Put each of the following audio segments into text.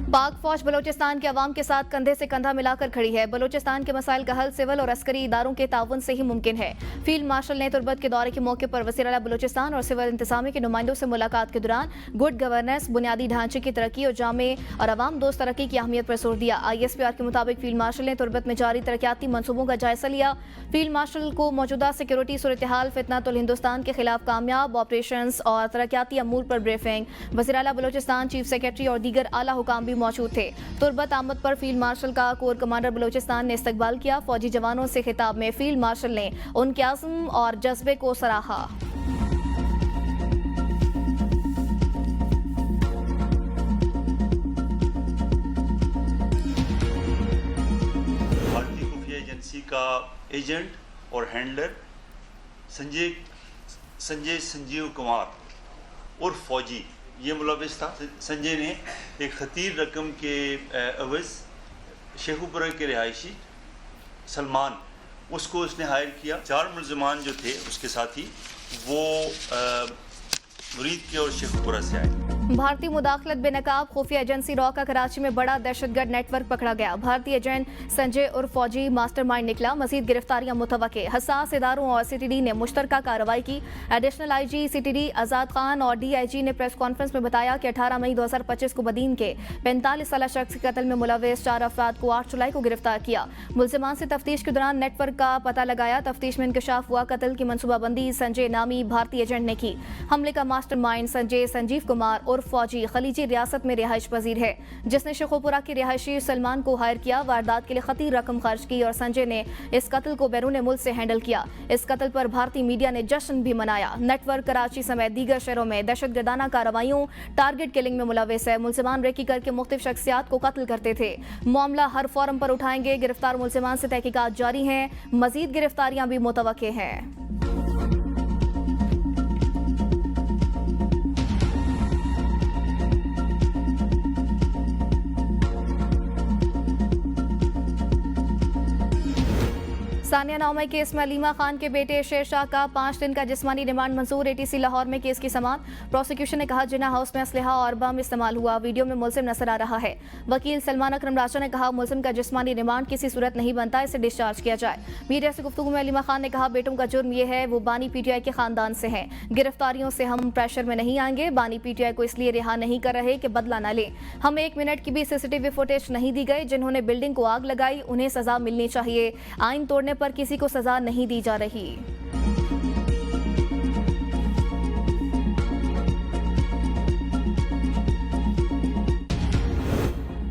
पाक फौज बलूचिस्तान के अवाम के साथ कंधे से कंधा मिलाकर खड़ी है। बलूचिस्तान के मसाइल का हल सिविल और अस्करी इदारों के ताउन से ही मुमकिन है। फील्ड मार्शल ने तुर्बत के दौरे के मौके पर वज़ीर आला बलूचिस्तान और सिविल इंतजामी के नुमाइंदों से मुलाकात के दौरान गुड गवर्नेंस, बुनियादी ढांचे की तरक्की और जामे और अवाम दोस्त तरक्की की अहमियत पर जोर दिया। ISPR के मुताबिक फील्ड मार्शल ने तुर्बत में जारी तरक्याती मनसूबों का जायजा लिया। फील्ड मार्शल को मौजूदा सिक्योरिटी सूरत-ए-हाल, फितनतुल हिंदुस्तान के खिलाफ कामयाब ऑपरेशंस और तरक्याती अमूर पर ब्रीफिंग। वज़ीर आला बलूचिस्तान, चीफ सेक्रेटरी और दीगर आला हुकाम भी मौजूद थे। तुर्बत आमद पर फील्ड मार्शल का कोर कमांडर बलूचिस्तान ने इस्तकबाल किया। फौजी जवानों से खिताब में फील्ड मार्शल ने उनके आज़म और जज्बे को सराहा। भारतीय खुफिया एजेंसी का एजेंट और हैंडलर संजीव कुमार और फौजी ये मुलविस था। संजय ने एक खतीर रकम के अवज़ शेखुपुरा के रिहायशी सलमान उसको उसने हायर किया। 4 मुलजमान जो थे उसके साथी वो मुरीद के और शेखुपुरा से आए। भारतीय मुदाखलत बेनकाब खुफिया एजेंसी रॉ का कराची में बड़ा दहशतगर्द नेटवर्क पकड़ा गया। भारतीय एजेंट संजय और फौजी मास्टरमाइंड निकला। मजीद गिरफ्तारियां मुतवक्के। हसास इदारों और CTD ने मुश्तरका कार्रवाई की। एडिशनल IG CTD आज़ाद खान और DIG ने प्रेस कॉन्फ्रेंस में बताया कि 18 मई 2025 को बदीन के 45 साला शख्स के कत्ल में मुलविस 4 अफराद को 8 जुलाई को गिरफ्तार किया। मुलजिमान से तफ्तीश के दौरान नेटवर्क का पता लगाया। तफ्तीश में इंकशाफ हुआ कत्ल की मनसूबाबंदी संजय नामी भारतीय एजेंट ने की। हमले का मास्टरमाइंड संजय संजीव कुमार और फौजी खलीजी रियासत में रिहाइश पजीर है, जिसने शेखोपुरा के रिहायशी सलमान को हायर किया। वारदात के लिए खतीर रकम खर्च की और संजय ने इस कत्ल को बैरून मुल्क से हैंडल किया। इस कत्ल पर भारतीय मीडिया ने जश्न भी मनाया। नेटवर्क कराची समेत दीगर शहरों में दहशतगर्दाना कार्रवाइयों, टारगेट किलिंग में मुलविस है। मुलजिमान रेकी करके मुख्तलिफ शख्सियात को कत्ल करते थे। मामला हर फोरम पर उठाएंगे। गिरफ्तार मुलजिमान से तहकीकात जारी हैं। मजीद गिरफ्तारियां भी मुतवक्के हैं। सानिया नौमई केस में अलीमा खान के बेटे शेरशाह का 5 दिन का जिस्मानी रिमांड मंजूर। ATC लाहौर में केस की समाअत। प्रोसिक्यूशन ने कहा जिन्ना हाउस में असलहा और बम इस्तेमाल हुआ। वीडियो में मुलजिम नजर आ रहा है। वकील सलमान अकरम राजा ने कहा मुलजिम का जिस्मानी रिमांड किसी सूरत नहीं बनता, इसे डिस्चार्ज किया जाए। मीडिया से गुफ्तगू में अलीमा खान ने कहा बेटों का जुर्म यह है वो बानी PTI के खानदान से हैं। गिरफ्तारियों से हम प्रेशर में नहीं आएंगे। बानी PTI को इसलिए रिहा नहीं कर रहे कि बदला न लें। हमें 1 मिनट की भी CCTV फुटेज नहीं दी गई। जिन्होंने बिल्डिंग को आग लगाई उन्हें सजा मिलनी चाहिए। आइन तोड़ने पर किसी को सजा नहीं दी जा रही।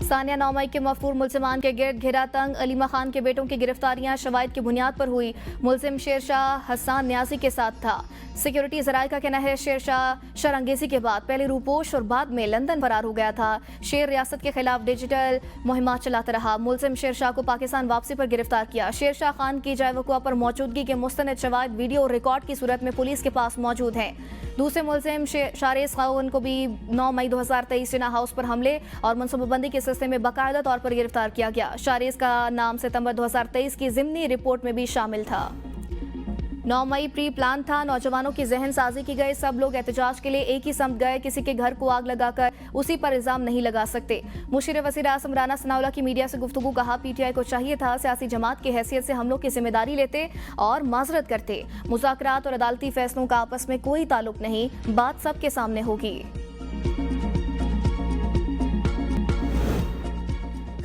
सानिया नौमई के मफरूर मुलजिमान के गिर्द घेरा तंग। अलीमा खान के बेटों की गिरफ्तारियां शवाहिद की बुनियाद पर हुई। मुलजिम शेरशाह हसन न्याजी के साथ था। सिक्योरिटी ज़राए का कहना है शेरशाह शरंगेजी के बाद पहले रूपोश और बाद में लंदन फरार हो गया था। शेर रियासत के खिलाफ डिजिटल मुहिमात चलाता रहा। मुलजिम शेरशाह को पाकिस्तान वापसी पर गिरफ्तार किया। शेरशाह खान की जायवकुआ पर मौजूदगी के मुस्तनद शवाहिद वीडियो और रिकॉर्ड की सूरत में पुलिस के पास मौजूद हैं। दूसरे मुलजिम शारेस खान को भी 9 मई 2023 जिन्ना हाउस पर हमले और मनसूबाबंदी के सिलसिले में बाकायदा तौर पर गिरफ्तार किया गया। शारेस का नाम सितंबर 2023 की ज़िमनी रिपोर्ट में भी शामिल था। 9 मई प्री प्लान था। नौजवानों की जहन साजी की गई। सब लोग एहतजाज के लिए एक ही समत गए। किसी के घर को आग लगाकर उसी पर इल्जाम नहीं लगा सकते। मुशीर वज़ीर आज़म राना सनाउल्लाह की मीडिया से गुफ्तगू कहा PTI को चाहिए था सियासी जमात की हैसियत से हम लोग की जिम्मेदारी लेते और माजरत करते। मुज़ाकरात और अदालती फैसलों का आपस में कोई ताल्लुक नहीं, बात सबके सामने होगी।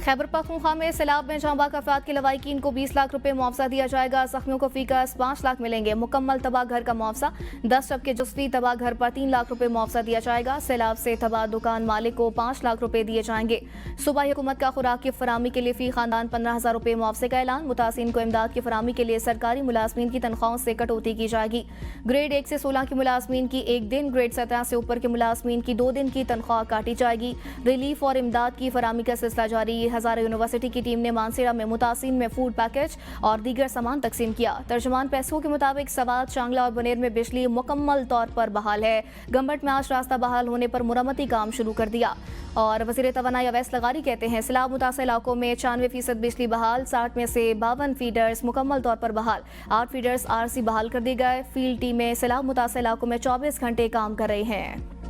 खैबर पख्तूनख्वा में सैलाब में जाँ बाग अफराद की लवाहिकीन को 20 लाख रुपए मुआवजा दिया जाएगा। जख्मियों को फीकस 5 लाख मिलेंगे। मुकम्मल तबाह घर का मुआवजा 10 शब के जुस्वी तबाह घर पर 3 लाख रुपए मुआवजा दिया जाएगा। सैलाब से तबाह दुकान मालिक को 5 लाख रुपए दिए जाएंगे। सूबाई हुकूमत का खुराक की फराहमी के लिए फी खानदान 15,000 रुपए मुआवजे का ऐलान। मुतासिन को इमदाद की फराहमी के लिए सरकारी मुलाजमीन की तनख्वाहों से कटौती की जाएगी। ग्रेड 1 से 16 की मुलाजमीन की 1 दिन, ग्रेड 17 से ऊपर के मुलाजमीन की 2 दिन की तनख्वाह काटी जाएगी। रिलीफ और इमदाद की फराहमी का सिलसिला जारी। हज़ारा यूनिवर्सिटी की टीम ने मानसेरा में मुतासिन में फूड पैकेज और दीगर सामान तकसीम किया। तर्जुमान पैसों के मुताबिक सवात, चांगला और बनेर में बिजली मुकम्मल तौर पर बहाल है। गंबट में आज रास्ता बहाल होने पर मुरम्मती काम शुरू कर दिया। और वज़ीर तवानाई अवैस लगारी कहते हैं सैलाब मुतासर इलाकों में 96% बिजली बहाल। 60 में से 52 फीडर्स मुकम्मल तौर पर बहाल। 8 फीडर्स RC बहाल कर दिए गए। फील्ड टीमें सैलाब मुतासर इलाकों में 24 घंटे काम कर रही हैं।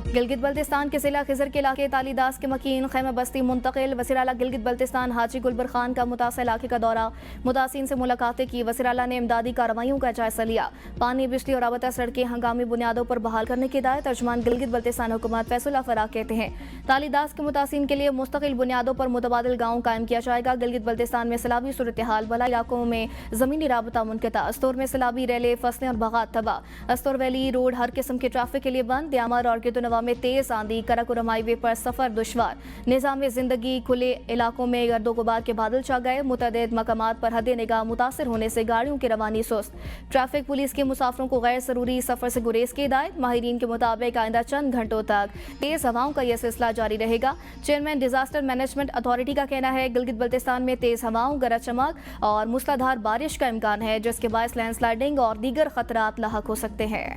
गिलगित बल्तिस्तान के जिला खिजर के इलाके तालीदास के मकीन खैमा बस्ती मुंतकिल। वज़ीर आला गिलगित बल्तिस्तान हाजी गुलबर खान का मुतासर इलाके का दौरा, मुतासिन से मुलाकातें की। वज़ीर आला ने इमदादी कार्रवाइयों का जायजा लिया। पानी, बिजली और राबता सड़कें हंगामी बुनियादों पर बहाल करने की हिदायत। तर्जुमान गिलगित बल्तिस्तान हुकूमत फैसुल्ला फराग कहते हैं तालीदास के मुतासिन के लिए मुस्तकिल बुनियादों पर मुतबादिल गाँव कायम किया जाएगा। गिलगित बल्तिस्तान में सैलाबी सूरत हाल, बला इलाकों में ज़मीनी राबता मुनक़ता। अस्तोर में सैलाबी रैले, फसलें और बागात तबाह। अस्तोर वैली रोड हर किस्म के ट्रैफिक के लिए बंद। दयामर और गिरदोनवा में तेज आंधी, कराकोरम हाईवे पर सफर दुश्वार। निज़ाम जिंदगी खुले इलाकों में गर्दो गुबार के बादल छा गए। मुतअद्दिद मकामात पर हद निगाह मुतासर होने से गाड़ियों की रवानी सुस्त। ट्रैफिक पुलिस के मुसाफिरों को गैर जरूरी सफर से गुरेज की हिदायत। माहिरीन के मुताबिक आइंदा चंद घंटों तक तेज हवाओं का यह सिलसिला जारी रहेगा। चेयरमैन डिजास्टर मैनेजमेंट अथॉरिटी का कहना है गिलगित बल्तिस्तान में तेज हवाओं, गरज चमक और मूसलाधार बारिश का इम्कान है, जिसके बायस लैंडस्लाइडिंग और दीगर खतरात लाहक हो सकते हैं।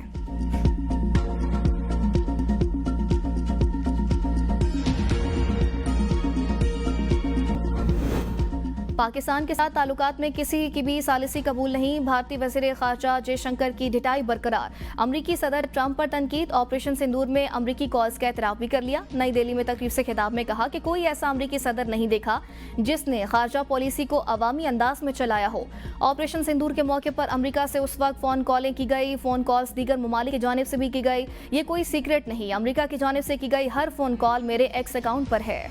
पाकिस्तान के साथ ताल्लुकात में किसी की भी सालिसी कबूल नहीं। भारतीय वज़ीर ख़ारजा जयशंकर की ढिठाई बरकरार। अमरीकी सदर ट्रंप पर तनकीद। ऑपरेशन सिंदूर में अमरीकी कॉल्स का एतराफ़ भी कर लिया। नई दिल्ली में तकरीब से खिताब में कहा कि कोई ऐसा अमरीकी सदर नहीं देखा जिसने ख़ारजा पॉलिसी को अवामी अंदाज में चलाया हो। ऑपरेशन सिंदूर के मौके पर अमरीका से उस वक्त फ़ोन कॉलें की गई। फ़ोन कॉल्स दीगर ममालिक की जानिब से भी की गई। ये कोई सीक्रेट नहीं। अमरीका की जानिब से की गई हर फ़ोन कॉल मेरे एक्स अकाउंट पर है।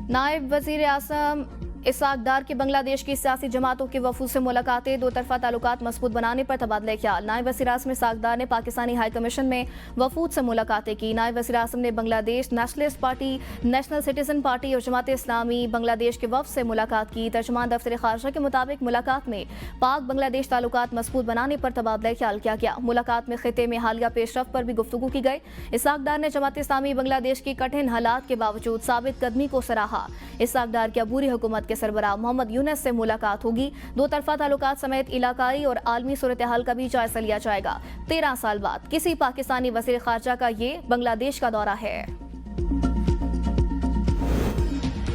नायब वज़ीर आज़म इसाक डार की बांग्लादेश की सियासी जमातों के वफूद से मुलाकातें। दो तरफा ताल्लुकात मजबूत बनाने पर तबादला ख्याल। नायब वज़ीर आज़म इसाक डार ने पाकिस्तानी हाई कमीशन में वफूद से मुलाकातें की। नायब वज़ीर आज़म ने Bangladesh nationalist party, national citizen party और जमात इस्लामी बांग्लादेश के वफ़द से मुलाकात की। तर्जुमान दफ्तर ख़ारजा के मुताबिक मुलाकात में पाक बांग्लादेश ताल्लुकात मजबूत बनाने पर तबादला ख्याल किया गया। मुलाकात में खिते में हालिया पेशरफ्त पर भी गुफ्तगू की गई। इसाक डार ने जमात इस्लामी बांग्लादेश की कठिन हालात के बावजूद साबित कदमी को सराहा। इसाक डार की अबूरी हुकूमत के सरबराह मोहम्मद यूनुस से मुलाकात होगी। दो तरफा ताल्लुकात समेत इलाकाई और आलमी सूरत हाल का भी जायजा लिया जाएगा। 13 साल बाद किसी पाकिस्तानी वज़ीर ख़ारजा का ये बांग्लादेश का दौरा है।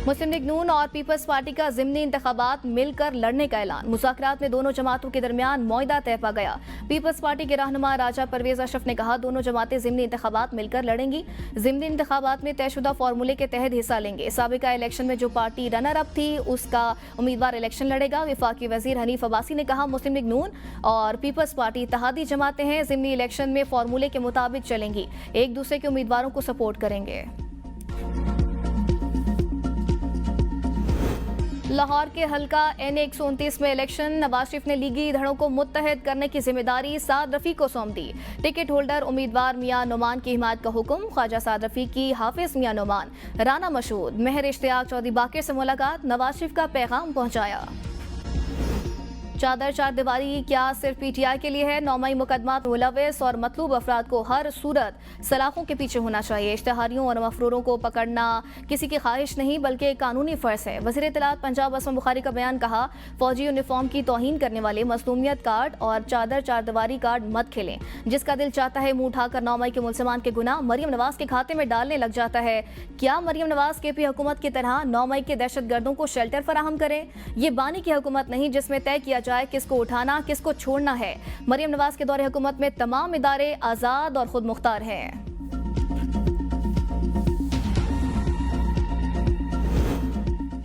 मुस्लिम लीग नून और पीपल्स पार्टी का ज़िमनी इंतखाबात मिलकर लड़ने का ऐलान। मुज़ाकरात में दोनों जमातों के दरमियान मुआहदा तय पा गया। पीपल्स पार्टी के रहनुमा राजा परवेज अशरफ ने कहा दोनों जमातें ज़िमनी इंतखाबात मिलकर लड़ेंगी। ज़िमनी इंतखाबात में तयशुदा फार्मूले के तहत हिस्सा लेंगे। साबिका इलेक्शन में जो पार्टी रनर अप थी उसका उम्मीदवार इलेक्शन लड़ेगा। वफाकी वज़ीर हनीफ अब्बासी ने कहा मुस्लिम लीग नून और पीपल्स पार्टी इत्तेहादी जमातें हैं। ज़िमनी इलेक्शन में फार्मूले के मुताबिक चलेंगी, एक दूसरे के उम्मीदवारों को सपोर्ट करेंगे। लाहौर के हल्का N129 में इलेक्शन। नवाज शरीफ ने लीगी धड़ों को मुत्तहद करने की जिम्मेदारी साद रफ़ी को सौंप दी। टिकट होल्डर उम्मीदवार मियां नोमान की हिमायत का हुक्म। ख्वाजा साद रफ़ी की हाफिज मियां नोमान, राना मशहूद, मेहर इश्तियाक चौधरी बाकिर से मुलाकात। नवाज शरीफ का पैगाम पहुंचाया। चादर चार दीवारी क्या सिर्फ पीटीआई के लिए है? 9 मई मुकदमात मुलविस और मतलूब अफराद को हर सूरत सलाखों के पीछे होना चाहिए। इश्तहारियों और मफरूरों को पकड़ना किसी की ख्वाहिश नहीं बल्कि एक कानूनी फ़र्ज है। वज़ीर इत्तलात पंजाब असम बुखारी का बयान। कहा फौजी यूनिफॉर्म की तौहीन करने वाले मज़लूमियत कार्ड और चादर चार दीवारी कार्ड मत खेलें। जिसका दिल चाहता है मुंह उठाकर 9 मई के मुल्ज़मान के गुनाह मरियम नवाज के खाते में डालने लग जाता है। क्या मरियम नवाज KP हुकूमत की तरह 9 मई के दहशतगर्दों को शेल्टर फराहम करें? ये बानी की हुकूमत नहीं जिसमें तय किया जाए किसको उठाना किसको छोड़ना है। मरियम नवाज के दौरे हुकूमत में तमाम इदारे आज़ाद और खुद मुख्तार हैं।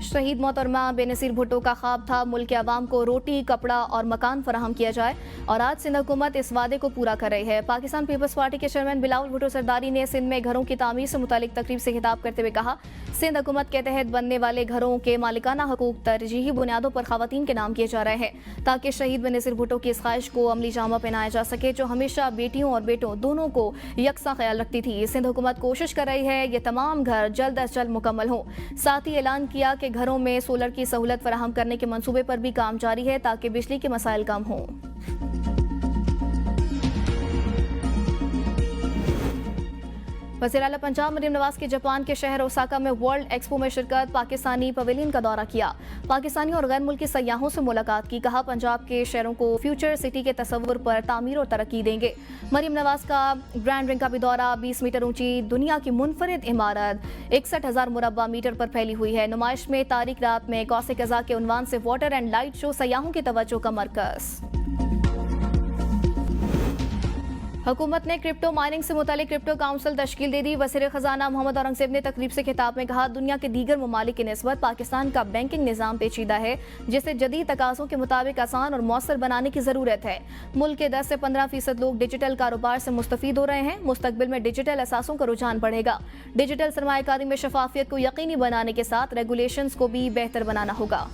शहीद मोहतरमा बेनज़ीर भुट्टो का ख्वाब था मुल्क के अवाम को रोटी, कपड़ा और मकान फराहम किया जाए और आज सिंध हुकूमत इस वादे को पूरा कर रही है। पाकिस्तान पीपल्स पार्टी के चेयरमैन बिलावल भुट्टो सरदारी ने सिंध में घरों की तामीर से मुतालिक तकरीब से खिताब करते हुए कहा सिंध हुकूमत के तहत बनने वाले घरों के मालिकाना हकूक तरजीही बुनियादों पर खवातीन के नाम किए जा रहे हैं ताकि शहीद बेनज़ीर भुट्टो की इस ख्वाहिश को अमली जामा पहनाया जा सके जो हमेशा बेटियों और बेटों दोनों को यकसा ख्याल रखती थी। सिंध हुकूमत कोशिश कर रही है ये तमाम घर जल्द अज जल्द मुकम्मल हों। साथ ही ऐलान किया कि घरों में सोलर की सहूलत फराहम करने के मंसूबे पर भी काम जारी है ताकि बिजली के मसाइल कम हों। वज़ीर आला पंजाब मरियम नवाज के जापान के शहर ओसाका में वर्ल्ड एक्सपो में शिरकत। पाकिस्तानी पवेलियन का दौरा किया। पाकिस्तानी और गैर मुल्की सयाहों से मुलाकात की। कहा पंजाब के शहरों को फ्यूचर सिटी के तस्वुर पर तामीर और तरक्की देंगे। मरियम नवाज का ग्रैंड रिंग का भी दौरा। 20 मीटर ऊंची दुनिया की मुनफरिद इमारत 61,000 मुरब्बा मीटर पर फैली हुई है। नुमाइश में तारीख रात में कौसे कज़ा के उन्वान से वाटर एंड लाइट शो सयाहों की तवज्जो का मरकज। हुकूमत ने क्रिप्टो माइनिंग से मुतालिक क्रिप्टो काउंसिल तश्कील दे दी। वज़ीर ख़जाना मोहम्मद औरंगज़ेब ने तकरीब से खिताब में कहा, दुनिया के दीगर ममालिक की निस्बत पाकिस्तान का बैंकिंग निज़ाम पेचीदा है, जिसे जदीद तकाज़ों के मुताबिक आसान और मौसर बनाने की ज़रूरत है। मुल्क के 10 से 15% लोग डिजिटल कारोबार से मुस्तफ़ीद हो रहे हैं। मुस्तकबिल में डिजिटल असासों का रुझान बढ़ेगा। डिजिटल सरमायाकारी में शफाफियत को यकीनी बनाने के साथ रेगुलेशंस को भी बेहतर बनाना होगा।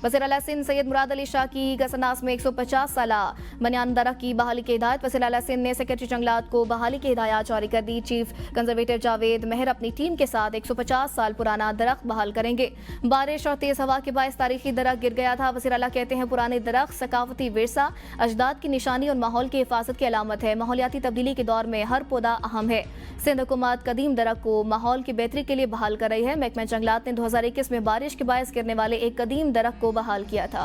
वज़ीर आला सिंध सैयद मुराद अली शाह की गसनास में 150 साला बनियान दरख्त की बहाली की हिदायत। वज़ीर आला सिंध ने सेक्रेटरी जंगलात को बहाली की हिदायत जारी कर दी। चीफ कंजर्वेटर जावेद मेहर अपनी टीम के साथ 150 साल पुराना दरख्त बहाल करेंगे। बारिश और तेज हवा के बायस तारीखी दरख्त गिर गया था। वज़ीर आला कहते हैं, पुराने दरख्त सकाफती विरसा, अजदाद की निशानी और माहौल की हिफाजत की अलामत है। माहौलियाती तब्दीली के दौर में हर पौधा अहम है। सिंध हुकूमत कदीम दरख्त को माहौल की बेहतरी के लिए बहाल कर रही है। महकमा जंगलात ने 2021 में बारिश के बायस गिरने वाले एक कदीम दरख्त को बहाल किया था।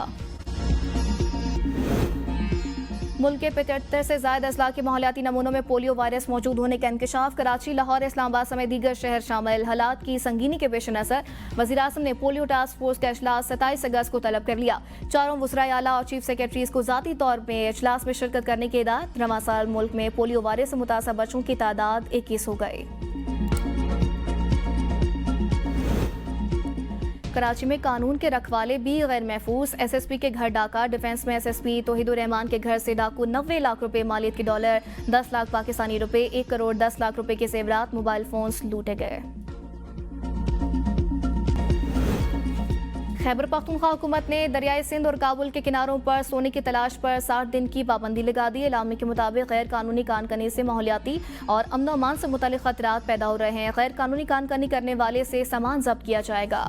मुल्क के 75 से ज्यादा अजला के माहौलियाती नमूनों में पोलियो वायरस मौजूद होने का इंकशाफ। कराची, लाहौर, इस्लामाबाद समेत दीगर शहर शामिल। हालात की संगीनी के पेश नजर वज़ीर आज़म ने पोलियो टास्क फोर्स का इजलास 27 अगस्त को तलब कर लिया। चारों वज़राए आला और चीफ सेक्रेटरीज को ज़ाती तौर पर इजलास में शिरकत करने की हिदायत। रवां साल मुल्क में पोलियो वायरस से मुतासर बच्चों की तादाद 21 हो गई। कराची में कानून के रखवाले भी गैर महफूज। एसएसपी के घर डाका। डिफेंस में एसएसपी तौहीदुर रहमान के घर से डाकू 90 लाख रुपए मालियत के डॉलर, 10 लाख पाकिस्तानी रुपए, 1 करोड़ 10 लाख रुपए के जेवरात, मोबाइल फोन्स लूटे गए। खैबर पख्तूनख्वा हुकूमत ने दरियाई सिंध और काबुल के किनारों पर सोने की तलाश पर 60 दिन की पाबंदी लगा दी। एलामी के मुताबिक गैर कानूनी कानकनी से माहौलियाती और अमन अमान से मुतालिक खतरात पैदा हो रहे हैं। गैर कानूनी कानकनी करने वाले से सामान जब्त किया जाएगा।